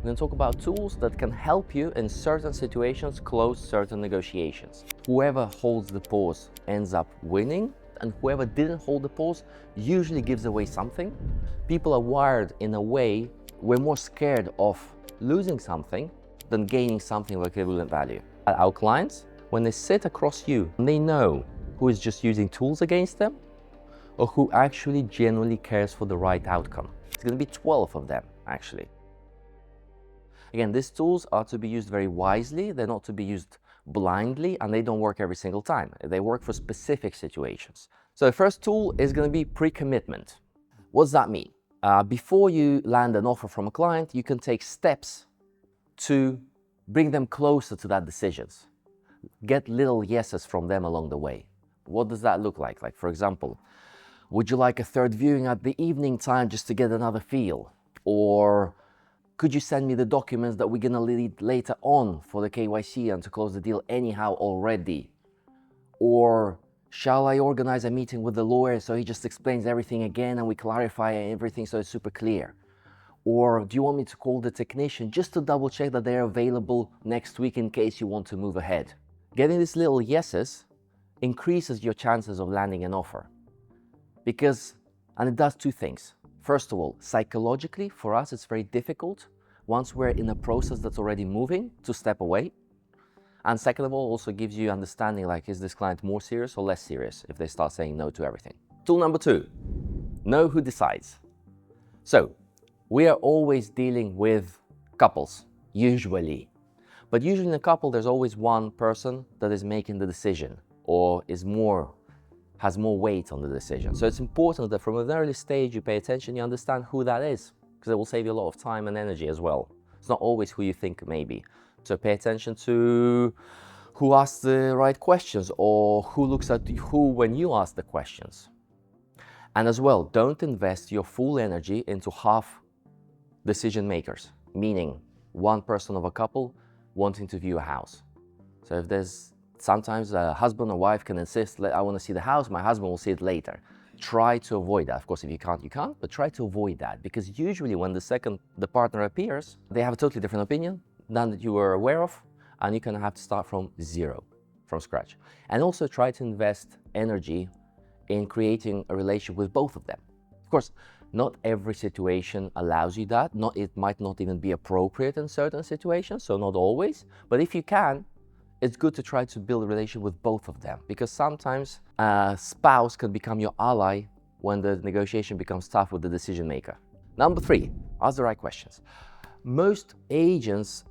We're going to talk about tools that can help you in certain situations close certain negotiations. Whoever holds the pause ends up winning, and whoever didn't hold the pause usually gives away something. People are wired in a way we're more scared of losing something than gaining something of equivalent value. Our clients, when they sit across you, they know who is just using tools against them or who actually genuinely cares for the right outcome. It's going to be 12 of them, actually. Again, these tools are to be used very wisely. They're not to be used blindly, and they don't work every single time. They work for specific situations. So the first tool is going to be pre-commitment. What does that mean? Before you land an offer from a client, you can take steps to bring them closer to that decisions. Get little yeses from them along the way. What does that look like? Like, for example, would you like a third viewing at the evening time just to get another feel? Or could you send me the documents that we're gonna need later on for the KYC and to close the deal anyhow already? Or shall I organize a meeting with the lawyer so he just explains everything again and we clarify everything so it's super clear? Or do you want me to call the technician just to double check that they're available next week in case you want to move ahead? Getting these little yeses increases your chances of landing an offer. And it does two things. First of all, psychologically, for us, it's very difficult once we're in a process that's already moving to step away. And second of all, also gives you understanding, like, is this client more serious or less serious if they start saying no to everything? Tool number 2, know who decides. So we are always dealing with couples, usually. But usually in a couple, there's always one person that is making the decision or has more weight on the decision. So it's important that from an early stage you pay attention, you understand who that is, because it will save you a lot of time and energy as well. It's not always who you think it may be. So pay attention to who asks the right questions or who looks at who when you ask the questions. And as well, don't invest your full energy into half decision makers, meaning one person of a couple wanting to view a house. So if there's sometimes a husband or wife can insist, I want to see the house, my husband will see it later. Try to avoid that. Of course, if you can't, you can't, but try to avoid that, because usually when the partner appears, they have a totally different opinion than that you were aware of, and you can have to start from zero, from scratch. And also try to invest energy in creating a relationship with both of them. Of course, not every situation allows you that. It might not even be appropriate in certain situations, so not always. But if you can, it's good to try to build a relationship with both of them, because sometimes a spouse can become your ally when the negotiation becomes tough with the decision maker. Number 3, ask the right questions. Most agents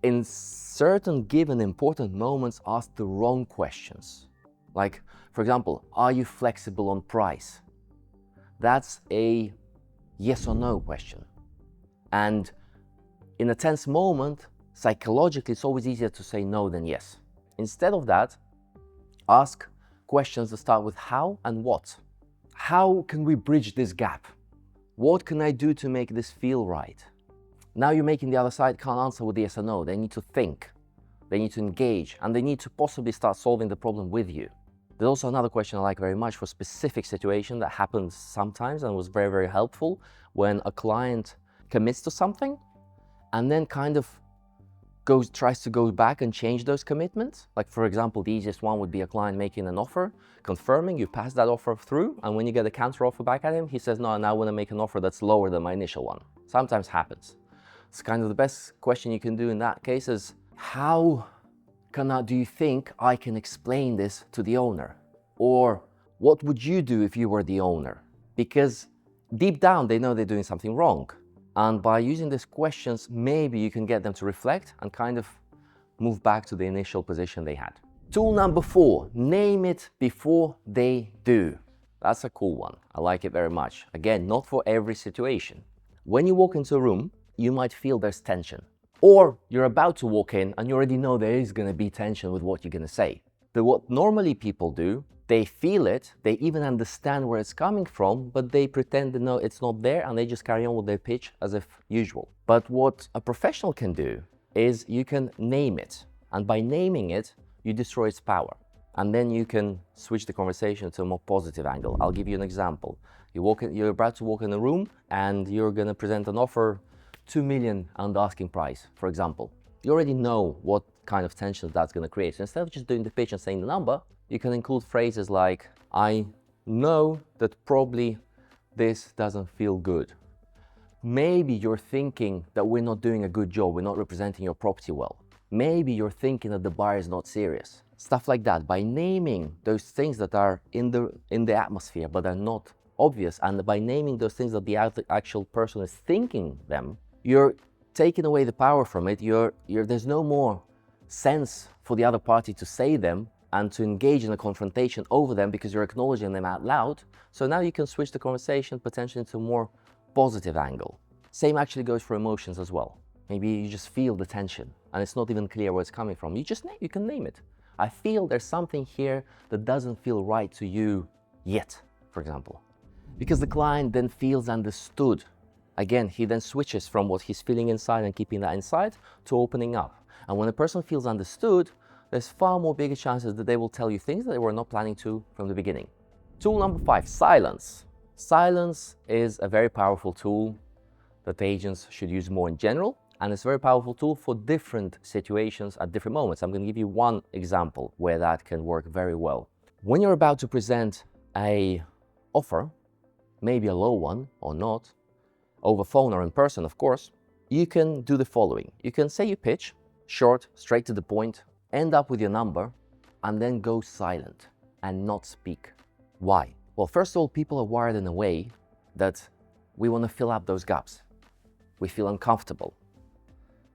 in certain given important moments ask the wrong questions. Like, for example, are you flexible on price? That's a yes or no question. And in a tense moment, psychologically, it's always easier to say no than yes. Instead of that, ask questions that start with how and what. How can we bridge this gap? What can I do to make this feel right? Now you're making the other side can't answer with yes or no. They need to think, they need to engage, and they need to possibly start solving the problem with you. There's also another question I like very much for specific situation that happens sometimes and was very, very helpful when a client commits to something and then kind of tries to go back and change those commitments. Like, for example, the easiest one would be a client making an offer, confirming, you pass that offer through, and when you get a counter offer back at him, he says, no, I now want to make an offer that's lower than my initial one. Sometimes happens. It's kind of the best question you can do in that case is, how do you think I can explain this to the owner? Or what would you do if you were the owner? Because deep down, they know they're doing something wrong. And by using these questions, maybe you can get them to reflect and kind of move back to the initial position they had. Tool number 4, name it before they do. That's a cool one. I like it very much. Again, not for every situation. When you walk into a room, you might feel there's tension. Or you're about to walk in and you already know there is going to be tension with what you're going to say. But what normally people do, they feel it, they even understand where it's coming from, but they pretend to know it's not there and they just carry on with their pitch as if usual. But what a professional can do is you can name it. And by naming it, you destroy its power. And then you can switch the conversation to a more positive angle. I'll give you an example. You're about to walk in a room and you're going to present an offer 2 million under asking price, for example. You already know what kind of tension that's going to create. So instead of just doing the pitch and saying the number, you can include phrases like, I know that probably this doesn't feel good. Maybe you're thinking that we're not doing a good job, we're not representing your property well. Maybe you're thinking that the buyer is not serious. Stuff like that. By naming those things that are in the atmosphere but are not obvious, and by naming those things that the actual person is thinking them, you're taking away the power from it. There's no more sense for the other party to say them and to engage in a confrontation over them because you're acknowledging them out loud. So now you can switch the conversation potentially into a more positive angle. Same actually goes for emotions as well. Maybe you just feel the tension and it's not even clear where it's coming from. You can name it. I feel there's something here that doesn't feel right to you yet, for example. Because the client then feels understood. Again, he then switches from what he's feeling inside and keeping that inside to opening up. And when a person feels understood, there's far more bigger chances that they will tell you things that they were not planning to from the beginning. Tool number 5, silence. Silence is a very powerful tool that agents should use more in general, and it's a very powerful tool for different situations at different moments. I'm going to give you one example where that can work very well. When you're about to present an offer, maybe a low one or not, over phone or in person, of course, you can do the following. You can say your pitch, short, straight to the point, end up with your number, and then go silent and not speak. Why? Well, first of all, people are wired in a way that we want to fill up those gaps. We feel uncomfortable.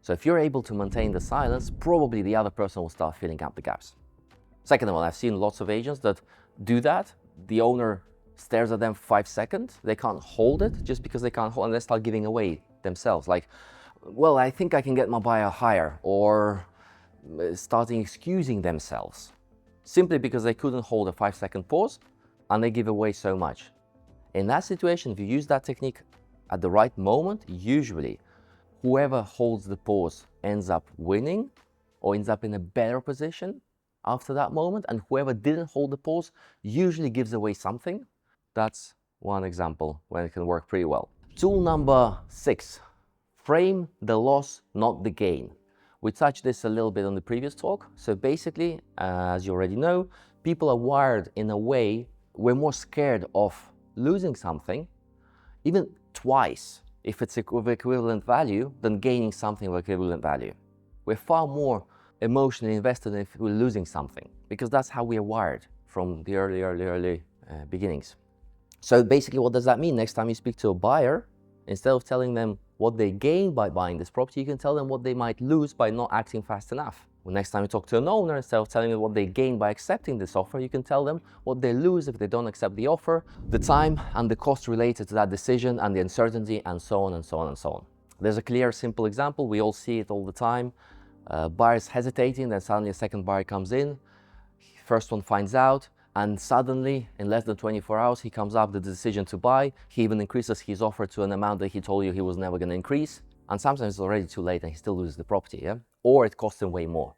So if you're able to maintain the silence, probably the other person will start filling up the gaps. Second of all, I've seen lots of agents that do that. The owner stares at them for 5 seconds. They can't hold it just because they can't hold, and they start giving away themselves. Like, well, I think I can get my buyer higher, or starting excusing themselves simply because they couldn't hold a 5-second pause and they give away so much. In that situation, if you use that technique at the right moment, usually whoever holds the pause ends up winning or ends up in a better position after that moment, and whoever didn't hold the pause usually gives away something. That's one example where it can work pretty well. Tool number 6, frame the loss, not the gain. We touched this a little bit on the previous talk. So basically, as you already know, people are wired in a way we're more scared of losing something, even twice, if it's of equivalent value, than gaining something of equivalent value. We're far more emotionally invested if we're losing something, because that's how we are wired from the early beginnings. So basically, what does that mean? Next time you speak to a buyer, instead of telling them what they gain by buying this property, you can tell them what they might lose by not acting fast enough. Well, next time you talk to an owner, instead of telling them what they gain by accepting this offer, you can tell them what they lose if they don't accept the offer, the time and the cost related to that decision, and the uncertainty, and so on and so on and so on. There's a clear, simple example. We all see it all the time. Buyers hesitating, then suddenly a second buyer comes in. First one finds out, and suddenly, in less than 24 hours, he comes up with the decision to buy. He even increases his offer to an amount that he told you he was never going to increase. And sometimes it's already too late and he still loses the property, yeah? Or it costs him way more.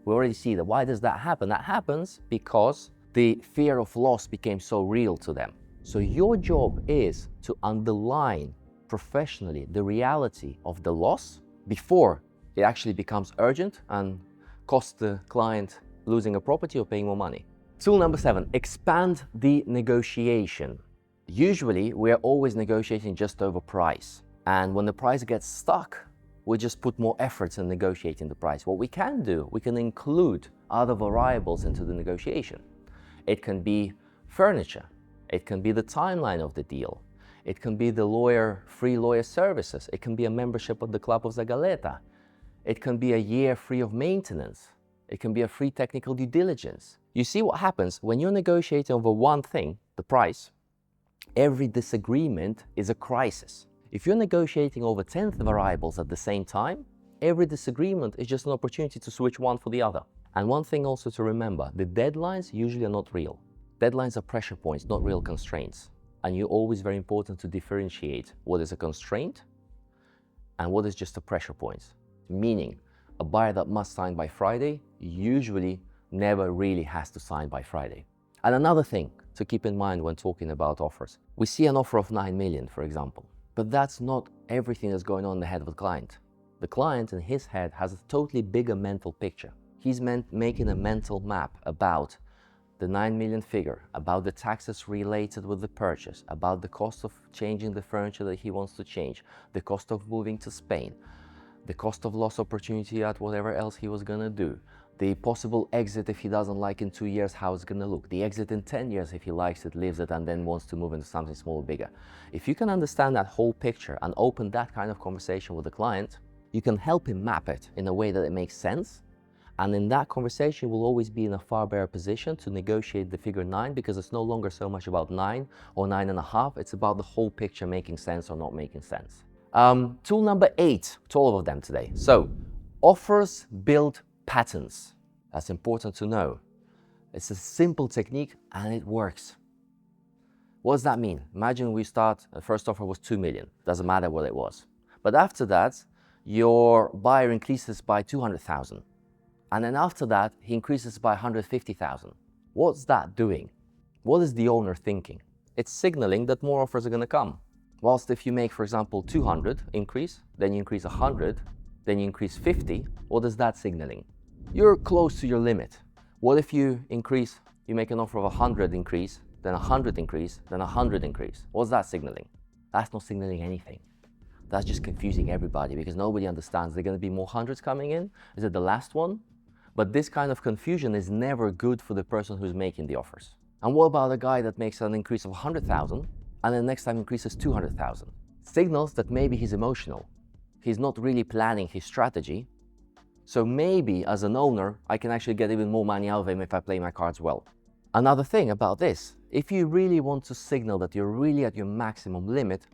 We already see that. Why does that happen? That happens because the fear of loss became so real to them. So your job is to underline professionally the reality of the loss before it actually becomes urgent and costs the client losing a property or paying more money. Tool number 7, expand the negotiation. Usually, we are always negotiating just over price. And when the price gets stuck, we just put more efforts in negotiating the price. What we can do, we can include other variables into the negotiation. It can be furniture. It can be the timeline of the deal. It can be the free lawyer services. It can be a membership of the Club of Zagaleta. It can be a year free of maintenance. It can be a free technical due diligence. You see what happens when you're negotiating over one thing, the price. Every disagreement is a crisis. If you're negotiating over 10 variables at the same time, every disagreement is just an opportunity to switch one for the other. And one thing also to remember, the deadlines usually are not real. Deadlines are pressure points, not real constraints. And you're always very important to differentiate what is a constraint and what is just a pressure point. Meaning, a buyer that must sign by Friday usually never really has to sign by Friday. And another thing to keep in mind when talking about offers. We see an offer of 9 million, for example. But that's not everything that's going on in the head of the client. The client in his head has a totally bigger mental picture. He's making a mental map about the 9 million figure, about the taxes related with the purchase, about the cost of changing the furniture that he wants to change, the cost of moving to Spain, the cost of lost opportunity at whatever else he was gonna do, the possible exit if he doesn't like in 2 years how it's gonna look, the exit in 10 years if he likes it, lives it, and then wants to move into something smaller, bigger. If you can understand that whole picture and open that kind of conversation with the client, you can help him map it in a way that it makes sense. And in that conversation, we'll always be in a far better position to negotiate the figure 9, because it's no longer so much about 9 or 9.5, it's about the whole picture making sense or not making sense. Tool number 8, 12 of them today. So, offers build patterns. That's important to know. It's a simple technique and it works. What does that mean? Imagine we start, the first offer was 2 million, doesn't matter what it was. But after that, your buyer increases by 200,000. And then after that, he increases by 150,000. What's that doing? What is the owner thinking? It's signaling that more offers are going to come. Whilst if you make, for example, 200 increase, then you increase 100, then you increase 50, what is that signaling? You're close to your limit. What if you increase, you make an offer of 100 increase, then 100 increase, then 100 increase? What's that signaling? That's not signaling anything. That's just confusing everybody because nobody understands. There are going to be more hundreds coming in? Is it the last one? But this kind of confusion is never good for the person who's making the offers. And what about a guy that makes an increase of 100,000 and then next time increases 200,000? Signals that maybe he's emotional. He's not really planning his strategy. So maybe as an owner, I can actually get even more money out of him if I play my cards well. Another thing about this, if you really want to signal that you're really at your maximum limit,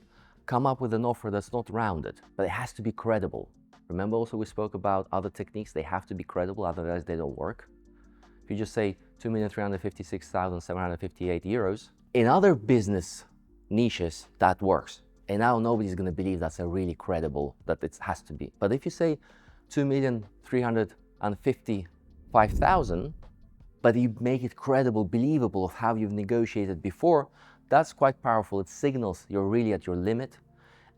come up with an offer that's not rounded, but it has to be credible. Remember also we spoke about other techniques, they have to be credible, otherwise they don't work. If you just say 2,356,758 euros, in other business niches that works. And now nobody's going to believe that's a really credible, that it has to be. But if you say 2,355,000, but you make it credible, believable of how you've negotiated before, that's quite powerful. It signals you're really at your limit.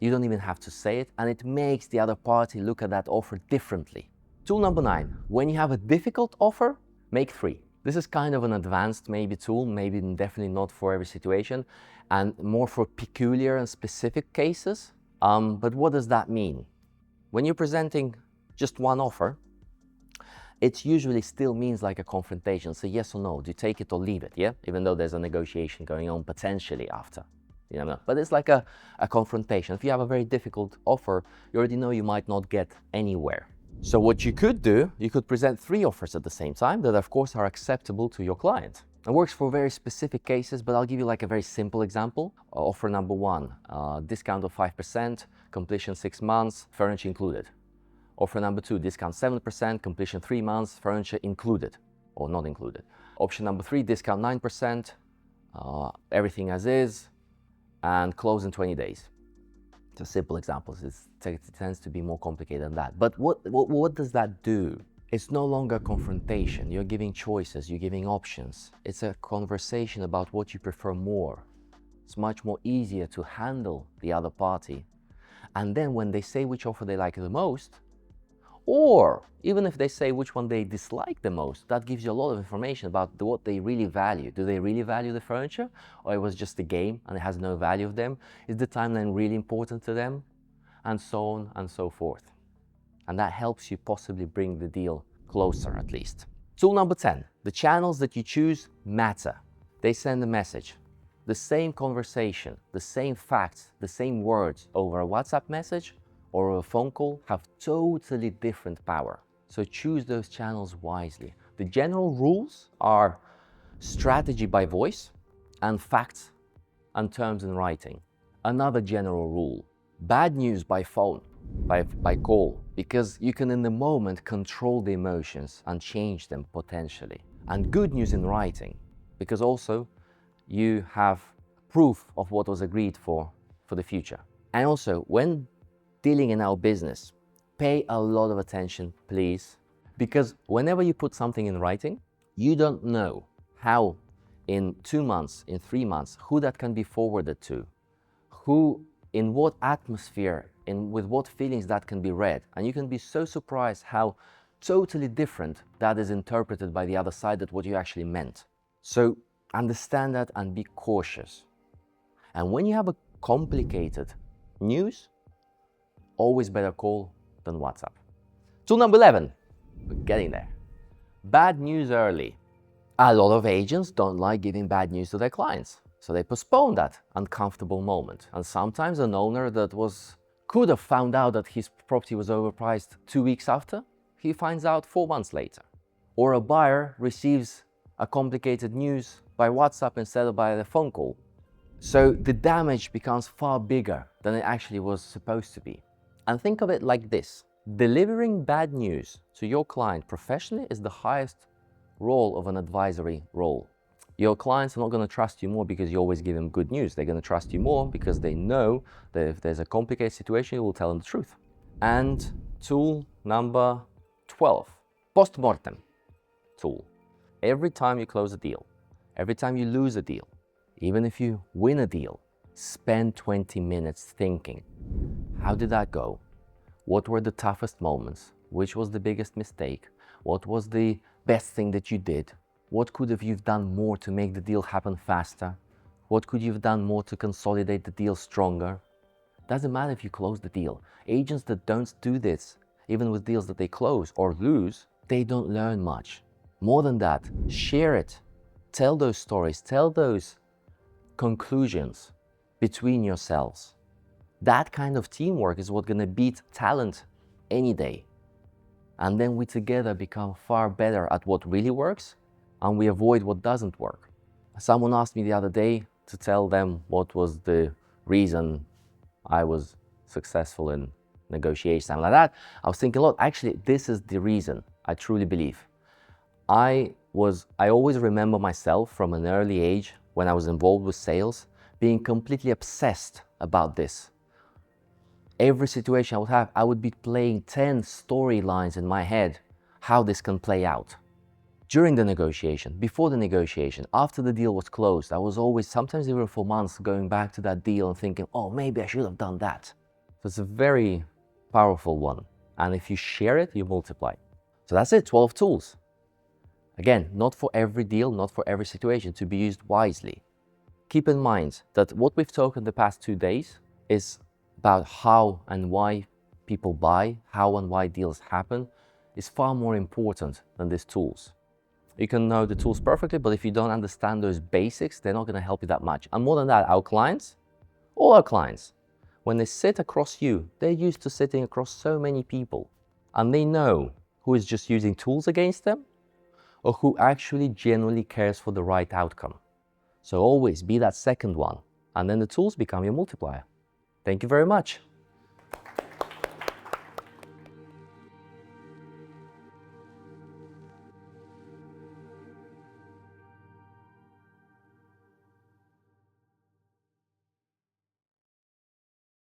You don't even have to say it, and it makes the other party look at that offer differently. Tool number 9, when you have a difficult offer, make 3. This is kind of an advanced maybe tool, maybe definitely not for every situation, and more for peculiar and specific cases. But what does that mean? When you're presenting just one offer, it usually still means like a confrontation. So yes or no, do you take it or leave it, yeah? Even though there's a negotiation going on potentially after. You know, but it's like a confrontation. If you have a very difficult offer, you already know you might not get anywhere. So what you could do, you could present 3 offers at the same time that of course are acceptable to your client. It works for very specific cases, but I'll give you like a very simple example. Offer number 1, discount of 5%, completion 6 months, furniture included. Offer number 2, discount 7%, completion 3 months, furniture included or not included. Option number 3, discount 9%, everything as is, and close in 20 days. It's a simple example. It tends to be more complicated than that. But what does that do? It's no longer a confrontation. You're giving choices, you're giving options. It's a conversation about what you prefer more. It's much more easier to handle the other party. And then when they say which offer they like the most, or even if they say which one they dislike the most, that gives you a lot of information about what they really value. Do they really value the furniture? Or it was just a game and it has no value of them? Is the timeline really important to them? And so on and so forth. And that helps you possibly bring the deal closer at least. Tool number 10, the channels that you choose matter. They send a message. The same conversation, the same facts, the same words over a WhatsApp message or a phone call have totally different power. So choose those channels wisely. The general rules are strategy by voice and facts and terms in writing. Another general rule, bad news by phone, by call, because you can in the moment control the emotions and change them potentially. And good news in writing, because also you have proof of what was agreed for the future. And also when dealing in our business, pay a lot of attention, please, because whenever you put something in writing, you don't know how in 2 months, in 3 months, who that can be forwarded to, who in what atmosphere, with what feelings that can be read. And you can be so surprised how totally different that is interpreted by the other side than what you actually meant. So understand that and be cautious. And when you have a complicated news, always better call than WhatsApp. Tool number 11, we're getting there. Bad news early. A lot of agents don't like giving bad news to their clients, so they postpone that uncomfortable moment. And sometimes an owner that could have found out that his property was overpriced 2 weeks after, he finds out 4 months later. Or a buyer receives a complicated news by WhatsApp instead of by the phone call. So the damage becomes far bigger than it actually was supposed to be. And think of it like this. Delivering bad news to your client professionally is the highest role of an advisory role. Your clients are not going to trust you more because you always give them good news. They're going to trust you more because they know that if there's a complicated situation, you will tell them the truth. And tool number 12, post-mortem tool. Every time you close a deal, every time you lose a deal, even if you win a deal, spend 20 minutes thinking, how did that go? What were the toughest moments? Which was the biggest mistake? What was the best thing that you did? What could have you done more to make the deal happen faster? What could you have done more to consolidate the deal stronger? Doesn't matter if you close the deal. Agents that don't do this, even with deals that they close or lose, they don't learn much. More than that, share it. Tell those stories, tell those conclusions between yourselves. That kind of teamwork is what's going to beat talent any day. And then we together become far better at what really works, and we avoid what doesn't work. Someone asked me the other day to tell them what was the reason I was successful in negotiation, something like that. I was thinking, look, actually, this is the reason, I truly believe. I always remember myself from an early age when I was involved with sales being completely obsessed about this. Every situation I would have, I would be playing 10 storylines in my head, how this can play out. During the negotiation, before the negotiation, after the deal was closed, I was always, sometimes even for months, going back to that deal and thinking, oh, maybe I should have done that. So it's a very powerful one. And if you share it, you multiply. So that's it, 12 tools. Again, not for every deal, not for every situation, to be used wisely. Keep in mind that what we've talked in the past 2 days is about how and why people buy, how and why deals happen, is far more important than these tools. You can know the tools perfectly, but if you don't understand those basics, they're not going to help you that much. And more than that, our clients, all our clients, when they sit across you, they're used to sitting across so many people. And they know who is just using tools against them or who actually genuinely cares for the right outcome. So always be that second one, and then the tools become your multiplier. Thank you very much.